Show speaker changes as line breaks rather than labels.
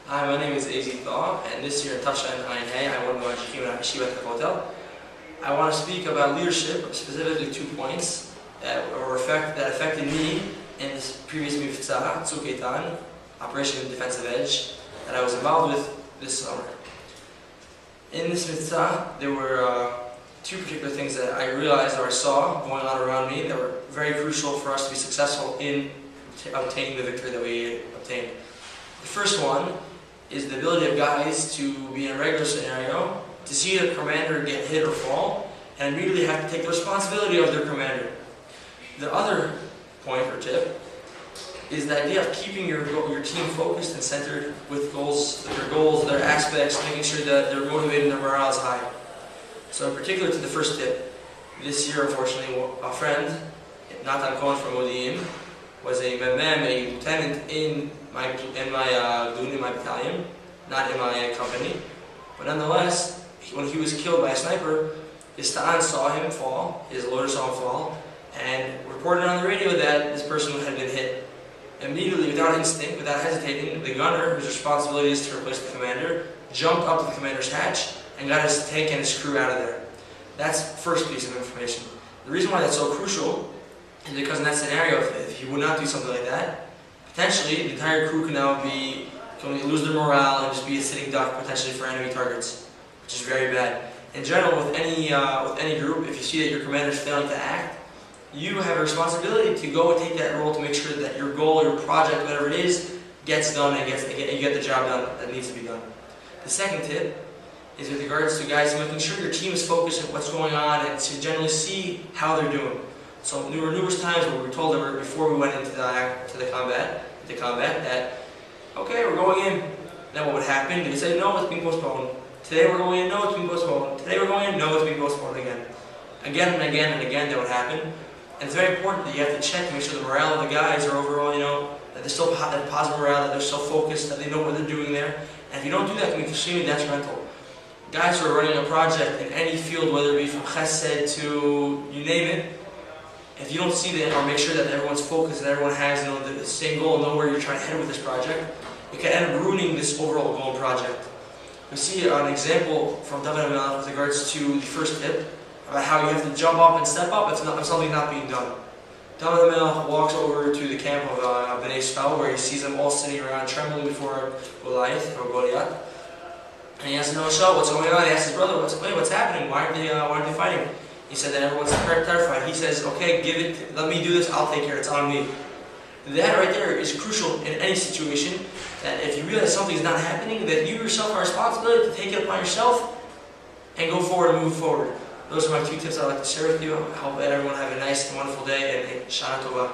Hi, my name is Thau, and this year in Tasha and I want to go to Yeshivat Hakotel. I want to speak about leadership, specifically 2 points that affected me in this previous Mivtza, Tzuk Operation Defensive Edge, that I was involved with this summer. In this Mivtza, there were 2 particular things that I realized or I saw going on around me that were very crucial for us to be successful in obtaining the victory that we obtained. The first one is the ability of guys to be in a regular scenario, to see their commander get hit or fall, and immediately have to take the responsibility of their commander. The other point or tip is the idea of keeping your team focused and centered with their aspects, making sure that they're motivated and their morale is high. So in particular to the first tip, this year unfortunately a friend, Natan Cohen from Modi'in, was a lieutenant in my battalion, not in my company. But nonetheless, when he was killed by a sniper, his ta'an saw him fall, his loader saw him fall, and reported on the radio that this person had been hit. Immediately, without instinct, without hesitating, the gunner, whose responsibility is to replace the commander, jumped up to the commander's hatch and got his tank and his crew out of there. That's the first piece of information. The reason why that's so crucial is because in that scenario, if he would not do something like that, potentially the entire crew can lose their morale and just be a sitting duck potentially for enemy targets, which is very bad. In general, with any group, if you see that your commander is failing to act, you have a responsibility to go and take that role to make sure that your goal, your project, whatever it is, gets done and you get the job done that needs to be done. The second tip is with regards to guys making sure your team is focused on what's going on and to generally see how they're doing. So there were numerous times where we were told that before we went into the combat that, okay, we're going in. Then what would happen? They would say, no, it's being postponed. Today we're going in, no, it's being postponed. Today we're going in, no, it's being postponed again. Again and again and again that would happen. And it's very important that you have to check to make sure the morale of the guys are overall, that they're still positive morale, that they're still focused, that they know what they're doing there. And if you don't do that, it can be extremely detrimental. Guys who are running a project in any field, whether it be from chesed to you name it, if you don't see that or make sure that everyone's focused and everyone has the same goal and know where you're trying to head with this project, it can end up ruining this overall goal and project. We see an example from David Melech with regards to the first tip about how you have to jump up and step up if something's not being done. David Melech walks over to the camp of Bnei Thau where he sees them all sitting around trembling before Goliath. And he asks him, what's going on? He asks his brother, what's happening? Why aren't they fighting? He said that everyone's terrified. He says, okay, let me do this, I'll take care, it's on me. That right there is crucial in any situation, that if you realize something's not happening, that you yourself are responsible to take it upon yourself and go forward and move forward. Those are my 2 tips I'd like to share with you. I hope that everyone have a nice and wonderful day and Shana Tova.